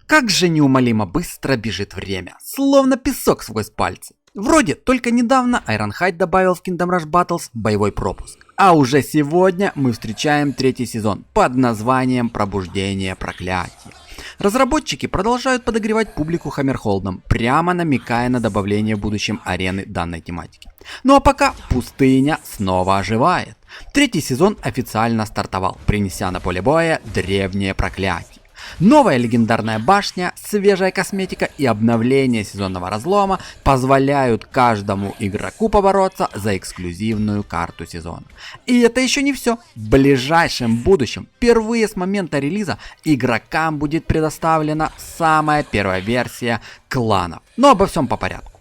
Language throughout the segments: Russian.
Как же неумолимо быстро бежит время, словно песок сквозь пальцы. Вроде только недавно Ironhide добавил в Kingdom Rush Battles боевой пропуск. А уже сегодня мы встречаем третий сезон под названием «Пробуждение проклятия». Разработчики продолжают подогревать публику Хаммерхолдом, прямо намекая на добавление в будущем арены данной тематики. Ну а пока пустыня снова оживает. Третий сезон официально стартовал, принеся на поле боя древнее проклятие. Новая легендарная башня, свежая косметика и обновление сезонного разлома позволяют каждому игроку побороться за эксклюзивную карту сезона. И это еще не все. В ближайшем будущем, впервые с момента релиза, игрокам будет предоставлена самая первая версия кланов. Но обо всем по порядку.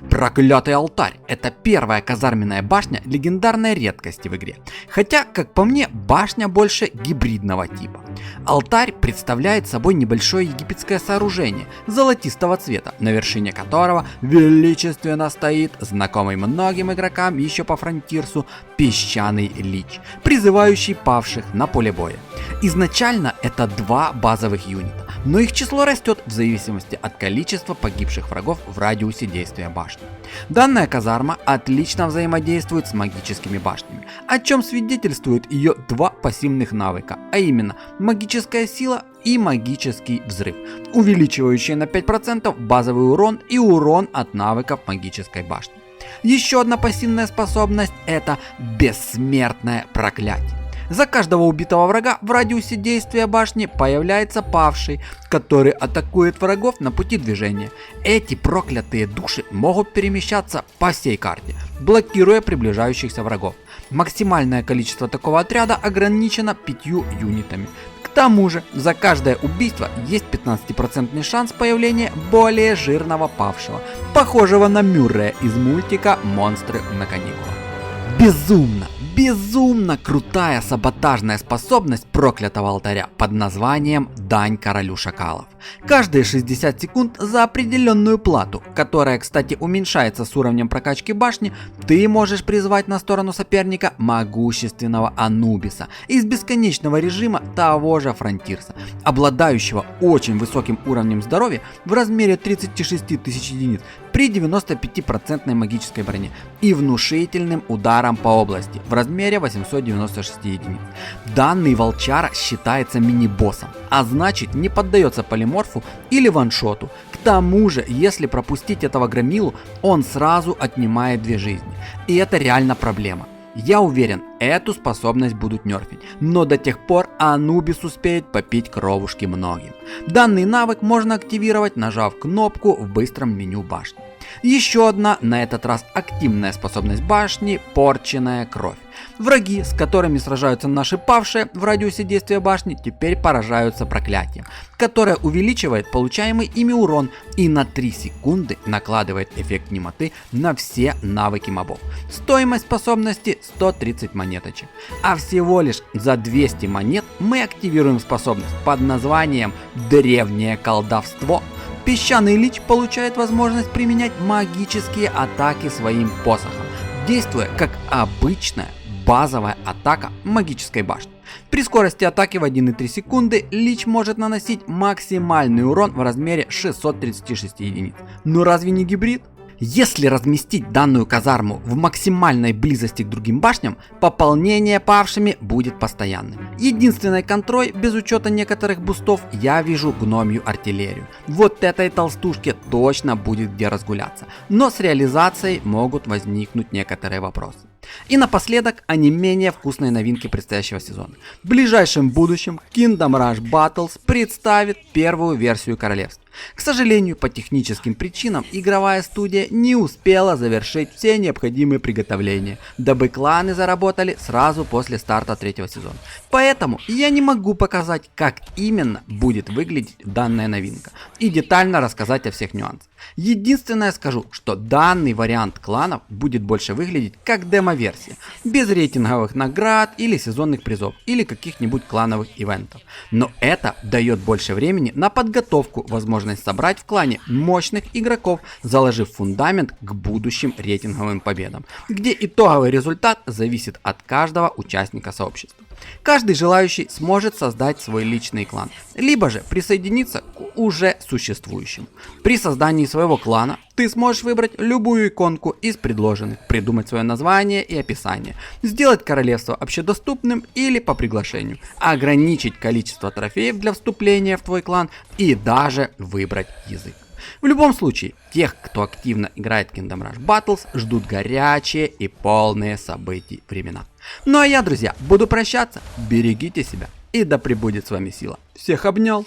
Проклятый алтарь — это первая казарменная башня легендарной редкости в игре. Хотя, как по мне, башня больше гибридного типа. Алтарь представляет собой небольшое египетское сооружение золотистого цвета, на вершине которого величественно стоит знакомый многим игрокам еще по Фронтирсу песчаный лич, призывающий павших на поле боя. Изначально это два базовых юнита, но их число растет в зависимости от количества погибших врагов в радиусе действия башни. Данная казарма отлично взаимодействует с магическими башнями, о чем свидетельствуют ее два пассивных навыка, а именно магическая сила и магический взрыв, увеличивающие на 5% базовый урон и урон от навыков магической башни. Еще одна пассивная способность — это бессмертное проклятие. За каждого убитого врага в радиусе действия башни появляется павший, который атакует врагов на пути движения. Эти проклятые души могут перемещаться по всей карте, блокируя приближающихся врагов. Максимальное количество такого отряда ограничено 5 юнитами. К тому же за каждое убийство есть 15% шанс появления более жирного павшего, похожего на Мюррея из мультика «Монстры на каникулах». Безумно крутая саботажная способность проклятого алтаря под названием «Дань королю шакалов». Каждые 60 секунд за определенную плату, которая, кстати, уменьшается с уровнем прокачки башни, ты можешь призвать на сторону соперника могущественного Анубиса из бесконечного режима того же Фронтирса, обладающего очень высоким уровнем здоровья в размере 36 тысяч единиц при 95% магической броне и внушительным ударом по области в размере 896 единиц. Данный волчара считается мини-боссом, а значит не поддается полиморфу или ваншоту. К тому же, если пропустить этого громилу, он сразу отнимает 2 жизни. И это реально проблема. Я уверен, эту способность будут нерфить, но до тех пор Анубис успеет попить кровушки многим. Данный навык можно активировать, нажав кнопку в быстром меню башни. Еще одна, на этот раз активная способность башни — порченная кровь. Враги, с которыми сражаются наши павшие в радиусе действия башни, теперь поражаются проклятием, которое увеличивает получаемый ими урон и на 3 секунды накладывает эффект немоты на все навыки мобов. Стоимость способности 130 монеточек. А всего лишь за 200 монет мы активируем способность под названием «Древнее колдовство». Песчаный лич получает возможность применять магические атаки своим посохом, действуя как обычная базовая атака магической башни. При скорости атаки в 1,3 секунды лич может наносить максимальный урон в размере 636 единиц. Но разве не гибрид? Если разместить данную казарму в максимальной близости к другим башням, пополнение павшими будет постоянным. Единственной контрой, без учета некоторых бустов, я вижу гномью артиллерию. Вот этой толстушке точно будет где разгуляться, но с реализацией могут возникнуть некоторые вопросы. И напоследок о не менее вкусной новинке предстоящего сезона. В ближайшем будущем Kingdom Rush Battles представит первую версию королевств. К сожалению, по техническим причинам игровая студия не успела завершить все необходимые приготовления, дабы кланы заработали сразу после старта третьего сезона. Поэтому я не могу показать, как именно будет выглядеть данная новинка и детально рассказать о всех нюансах. Единственное скажу, что данный вариант кланов будет больше выглядеть как демо-версия, без рейтинговых наград или сезонных призов, или каких-нибудь клановых ивентов. Но это дает больше времени на подготовку, возможность собрать в клане мощных игроков, заложив фундамент к будущим рейтинговым победам, где итоговый результат зависит от каждого участника сообщества. Каждый желающий сможет создать свой личный клан, либо же присоединиться к уже существующему. При создании своего клана ты сможешь выбрать любую иконку из предложенных, придумать свое название и описание, сделать королевство общедоступным или по приглашению, ограничить количество трофеев для вступления в твой клан и даже выбрать язык. В любом случае, тех, кто активно играет в Kingdom Rush Battles, ждут горячие и полные событий времена. Ну а я, друзья, буду прощаться, берегите себя и да пребудет с вами сила. Всех обнял!